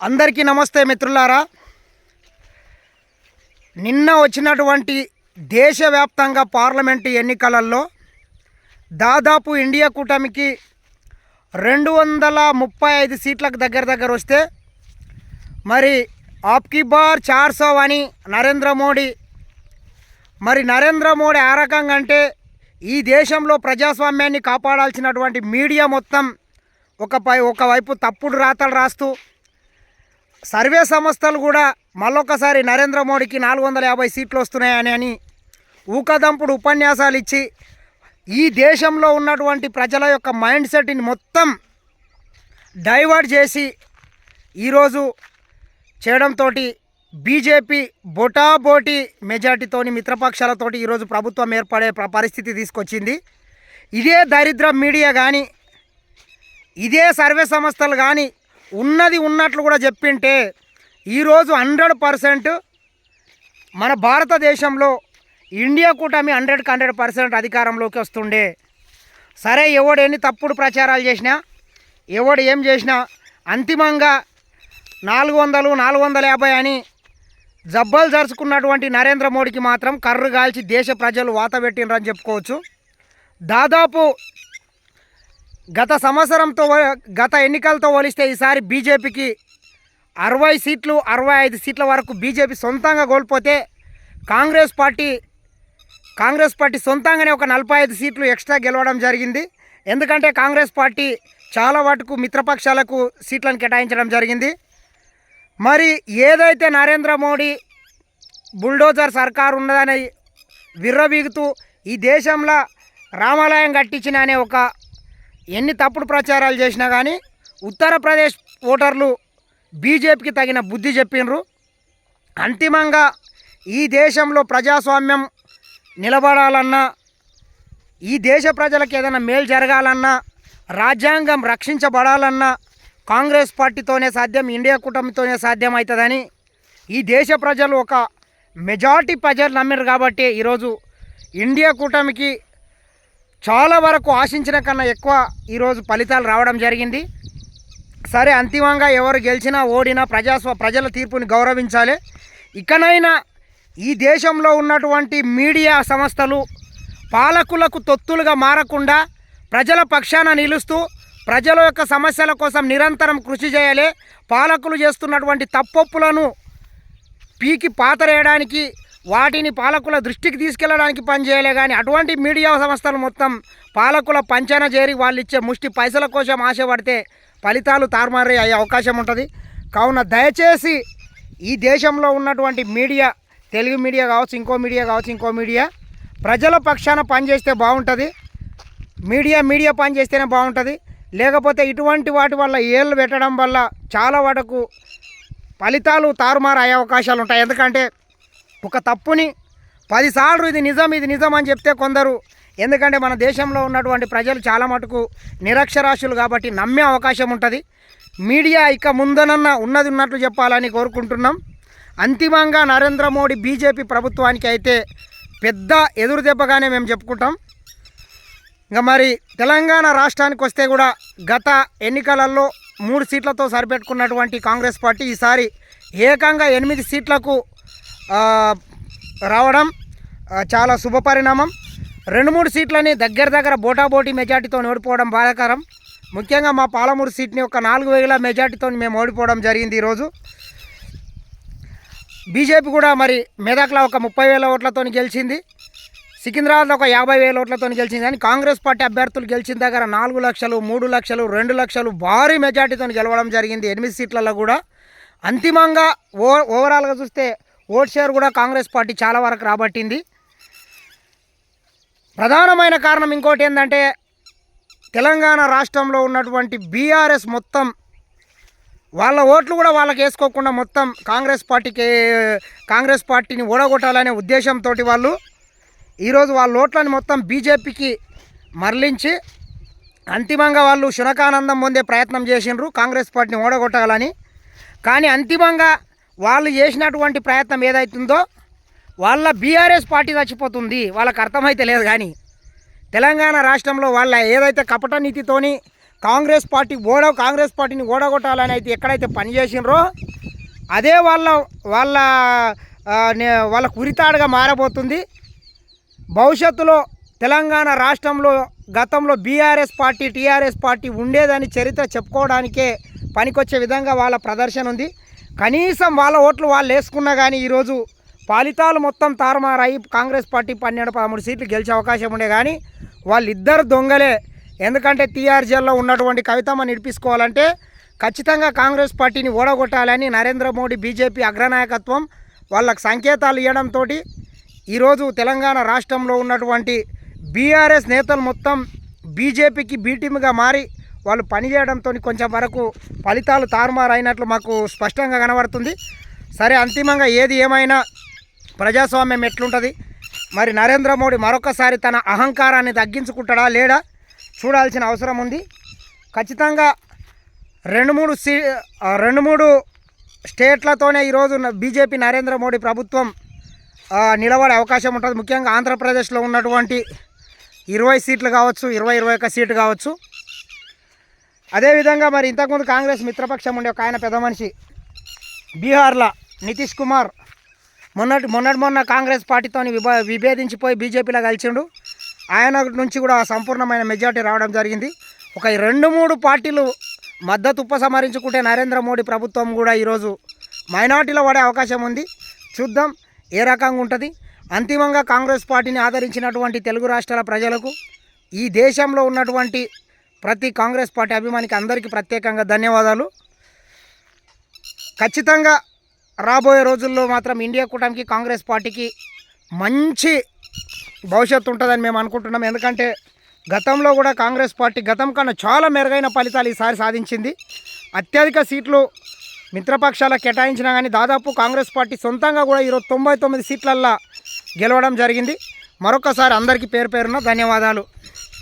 అందరికీ నమస్తే మిత్రులారా. నిన్న వచ్చినటువంటి దేశవ్యాప్తంగా పార్లమెంటు ఎన్నికలలో దాదాపు ఇండియా కూటమికి 235 సీట్లకు దగ్గర వస్తే మరి ఆప్కి బార్ 400 అని నరేంద్ర మోడీ ఆ రకంగా అంటే ఈ దేశంలో ప్రజాస్వామ్యాన్ని కాపాడాల్సినటువంటి మీడియా మొత్తం ఒకవైపు తప్పుడు రాతలు రాస్తూ సర్వే సంస్థలు కూడా మళ్ళొకసారి నరేంద్ర మోడీకి 450 సీట్లు వస్తున్నాయని ఊకదంపుడు ఉపన్యాసాలు ఇచ్చి ఈ దేశంలో ఉన్నటువంటి ప్రజల యొక్క మైండ్ సెట్ని మొత్తం డైవర్ట్ చేసి ఈరోజు చేయడంతో బీజేపీ బోటాబోటీ మెజార్టీతోని మిత్రపక్షాలతోటి ఈరోజు ప్రభుత్వం ఏర్పడే పరిస్థితి తీసుకొచ్చింది. ఇదే దరిద్ర మీడియా కానీ ఇదే సర్వే సంస్థలు కానీ ఉన్నది ఉన్నట్లు కూడా చెప్పింటే ఈరోజు 100% మన భారతదేశంలో ఇండియా కూటమి 100% అధికారంలోకి వస్తుండే. సరే, ఎవడు ఎన్ని తప్పుడు ప్రచారాలు చేసినా, ఎవడు ఏం చేసినా అంతిమంగా 450 అని జబ్బలు జరుచుకున్నటువంటి నరేంద్ర మోడీకి మాత్రం కర్రు కాల్చి దేశ ప్రజలు వాత పెట్టినరని చెప్పుకోవచ్చు. దాదాపు గత ఎన్నికలతో పోలిస్తే ఈసారి బీజేపీకి 60 సీట్లు 65 సీట్ల వరకు బీజేపీ సొంతంగా కోల్పోతే కాంగ్రెస్ పార్టీ సొంతంగానే ఒక 45 సీట్లు ఎక్స్ట్రా గెలవడం జరిగింది. ఎందుకంటే కాంగ్రెస్ పార్టీ చాలా వాటికి మిత్రపక్షాలకు సీట్లను కేటాయించడం జరిగింది. మరి ఏదైతే నరేంద్ర మోడీ బుల్డోజర్ సర్కారు ఉన్నదని విర్రవీగుతూ ఈ దేశంలో రామాలయం కట్టించిన అనే ఒక ఎన్ని తప్పుడు ప్రచారాలు చేసినా కానీ ఉత్తరప్రదేశ్ ఓటర్లు బీజేపీకి తగిన బుద్ధి చెప్పినరు. అంతిమంగా ఈ దేశంలో ప్రజాస్వామ్యం నిలబడాలన్నా, ఈ దేశ ప్రజలకు ఏదైనా మేలు జరగాలన్నా, రాజ్యాంగం రక్షించబడాలన్నా కాంగ్రెస్ పార్టీతోనే సాధ్యం, ఇండియా కూటమితోనే సాధ్యమవుతుందని ఈ దేశ ప్రజలు ఒక మెజారిటీ ప్రజలు నమ్మారు. కాబట్టి ఈరోజు ఇండియా కూటమికి చాలా వరకు ఆశించిన కన్నా ఎక్కువ ఈరోజు ఫలితాలు రావడం జరిగింది. సరే, అంతిమంగా ఎవరు గెలిచినా ఓడినా ప్రజల తీర్పుని గౌరవించాలి. ఇకనైనా ఈ దేశంలో ఉన్నటువంటి మీడియా సంస్థలు పాలకులకు తొత్తులుగా మారకుండా ప్రజల పక్షాన నిలుస్తూ ప్రజల యొక్క సమస్యల కోసం నిరంతరం కృషి చేయాలి. పాలకులు చేస్తున్నటువంటి తప్పొప్పులను పీకి పాతరేయడానికి, వాటిని పాలకుల దృష్టికి తీసుకెళ్ళడానికి పనిచేయాలి. కానీ అటువంటి మీడియా సంస్థలు మొత్తం పాలకుల పంచన చేరి వాళ్ళు ఇచ్చే ముష్టి పైసల కోసం ఆశపడితే ఫలితాలు తారుమారే అయ్యే అవకాశం ఉంటుంది. కావున దయచేసి ఈ దేశంలో ఉన్నటువంటి మీడియా, తెలుగు మీడియా కావచ్చు, ఇంకో మీడియా ప్రజల పక్షాన పనిచేస్తే బాగుంటుంది. మీడియా పనిచేస్తేనే బాగుంటుంది. లేకపోతే ఇటువంటి వాటి వల్ల ఏళ్ళు పెట్టడం వల్ల చాలా వాటికి ఫలితాలు తారుమారు అయ్యే అవకాశాలు ఉంటాయి. ఎందుకంటే ఒక తప్పుని 10 సార్లు ఇది నిజం అని చెప్తే కొందరు, ఎందుకంటే మన దేశంలో ఉన్నటువంటి ప్రజలు చాలా మటుకు నిరక్షరాస్యులు కాబట్టి నమ్మే అవకాశం ఉంటుంది. మీడియా ఇక ముందనన్నా ఉన్నది ఉన్నట్లు చెప్పాలని కోరుకుంటున్నాం. అంతిమంగా నరేంద్ర మోడీ బీజేపీ ప్రభుత్వానికి అయితే పెద్ద ఎదురు దెబ్బగానే మేము చెప్పుకుంటాం. ఇంకా మరి తెలంగాణ రాష్ట్రానికి వస్తే కూడా గత ఎన్నికలలో 3 సీట్లతో సరిపెట్టుకున్నటువంటి కాంగ్రెస్ పార్టీ ఈసారి ఏకంగా 8 సీట్లకు రావడం చాలా శుభపరిణామం. 2-3 సీట్లని దగ్గర బోటాబోటీ మెజార్టీతో ఓడిపోవడం బాధాకరం. ముఖ్యంగా మా పాలమూరు సీట్ని ఒక 4,000 మెజార్టీతో మేము ఓడిపోవడం జరిగింది. ఈరోజు బీజేపీ కూడా మరి మెదక్లో ఒక 30,000 ఓట్లతో గెలిచింది, సికింద్రాబాద్లో ఒక 50,000 ఓట్లతో గెలిచింది. కానీ కాంగ్రెస్ పార్టీ అభ్యర్థులు గెలిచిన దగ్గర 4 లక్షలు, 3 లక్షలు, 2 లక్షలు భారీ మెజార్టీతో గెలవడం జరిగింది 8 సీట్లలో కూడా. అంతిమంగా ఓవరాల్గా చూస్తే ఓట్ షేర్ కూడా కాంగ్రెస్ పార్టీ చాలా వరకు రాబట్టింది. ప్రధానమైన కారణం ఇంకోటి ఏంటంటే తెలంగాణ రాష్ట్రంలో ఉన్నటువంటి బీఆర్ఎస్ మొత్తం వాళ్ళ ఓట్లు కూడా వాళ్ళకి వేసుకోకుండా మొత్తం కాంగ్రెస్ పార్టీని ఓడగొట్టాలనే ఉద్దేశంతో వాళ్ళు ఈరోజు వాళ్ళ ఓట్లని మొత్తం బీజేపీకి మరలించి అంతిమంగా వాళ్ళు శునకానందం పొందే ప్రయత్నం చేసిండ్రు కాంగ్రెస్ పార్టీని ఓడగొట్టాలని. కానీ అంతిమంగా వాళ్ళు చేసినటువంటి ప్రయత్నం ఏదైతుందో వాళ్ళ బీఆర్ఎస్ పార్టీ చచ్చిపోతుంది, వాళ్ళకి అర్థమైతే లేదు. కానీ తెలంగాణ రాష్ట్రంలో వాళ్ళ ఏదైతే కపట నీతితోని కాంగ్రెస్ పార్టీని ఓడగొట్టాలని అయితే ఎక్కడైతే పనిచేసినరో అదే వాళ్ళ వాళ్ళ కురితాడుగా మారబోతుంది. భవిష్యత్తులో తెలంగాణ రాష్ట్రంలో గతంలో బీఆర్ఎస్ పార్టీ టీఆర్ఎస్ పార్టీ ఉండేదని చరిత్ర చెప్పుకోవడానికే పనికొచ్చే విధంగా వాళ్ళ ప్రదర్శన ఉంది. కనీసం వాళ్ళ ఓట్లు వాళ్ళు వేసుకున్నా కానీ ఈరోజు ఫలితాలు మొత్తం తారుమారాయి కాంగ్రెస్ పార్టీ 12-13 సీట్లు గెలిచే అవకాశం ఉండే, కానీ వాళ్ళిద్దరు దొంగలే. ఎందుకంటే టీఆర్ జైల్లో ఉన్నటువంటి కవితమ్మ నిడిపించుకోవాలంటే ఖచ్చితంగా కాంగ్రెస్ పార్టీని ఓడగొట్టాలని నరేంద్ర మోడీ బీజేపీ అగ్రనాయకత్వం వాళ్ళకు సంకేతాలు ఇవ్వడంతో ఈరోజు తెలంగాణ రాష్ట్రంలో ఉన్నటువంటి బీఆర్ఎస్ నేతలు మొత్తం బీజేపీకి బీటీమ్గా మారి వాళ్ళు పనిచేయడంతో కొంచెం వరకు ఫలితాలు తారుమారైనట్లు మాకు స్పష్టంగా కనబడుతుంది. సరే, అంతిమంగా ఏది ఏమైనా ప్రజాస్వామ్యం ఎట్లుంటుంది, మరి నరేంద్ర మోడీ మరొకసారి తన అహంకారాన్ని తగ్గించుకుంటాడా లేడా చూడాల్సిన అవసరం ఉంది. ఖచ్చితంగా 2-3 స్టేట్లతోనే ఈరోజు బీజేపీ నరేంద్ర మోడీ ప్రభుత్వం నిలబడే అవకాశం ఉంటుంది. ముఖ్యంగా ఆంధ్రప్రదేశ్లో ఉన్నటువంటి 20 సీట్లు కావచ్చు, 21 సీటు కావచ్చు. అదేవిధంగా మరి ఇంతకుముందు కాంగ్రెస్ మిత్రపక్షం ఉండే ఒక ఆయన పెద్ద మనిషి బీహార్లో నితీష్ కుమార్ మొన్న కాంగ్రెస్ పార్టీతో విభేదించిపోయి బీజేపీలో కలిసిండు. ఆయన నుంచి కూడా సంపూర్ణమైన మెజార్టీ రావడం జరిగింది. ఒక 2-3 పార్టీలు మద్దతు ఉపసంహరించుకుంటే నరేంద్ర మోడీ ప్రభుత్వం కూడా ఈరోజు మైనార్టీలో పడే అవకాశం ఉంది. చూద్దాం ఏ రకంగా ఉంటుంది. అంతిమంగా కాంగ్రెస్ పార్టీని ఆదరించినటువంటి తెలుగు రాష్ట్రాల ప్రజలకు, ఈ దేశంలో ఉన్నటువంటి ప్రతి కాంగ్రెస్ పార్టీ అభిమానికి అందరికీ ప్రత్యేకంగా ధన్యవాదాలు. ఖచ్చితంగా రాబోయే రోజుల్లో మాత్రం ఇండియా కూటమికి కాంగ్రెస్ పార్టీకి మంచి భవిష్యత్తు ఉంటుందని మేము అనుకుంటున్నాం. ఎందుకంటే గతంలో కూడా కాంగ్రెస్ పార్టీ గతం కన్నా చాలా మెరుగైన ఫలితాలు ఈసారి సాధించింది. అత్యధిక సీట్లు మిత్రపక్షాలకు కేటాయించినా కానీ దాదాపు కాంగ్రెస్ పార్టీ సొంతంగా కూడా ఈరోజు 99 సీట్లల్లో గెలవడం జరిగింది. మరొకసారి అందరికీ పేరున ధన్యవాదాలు.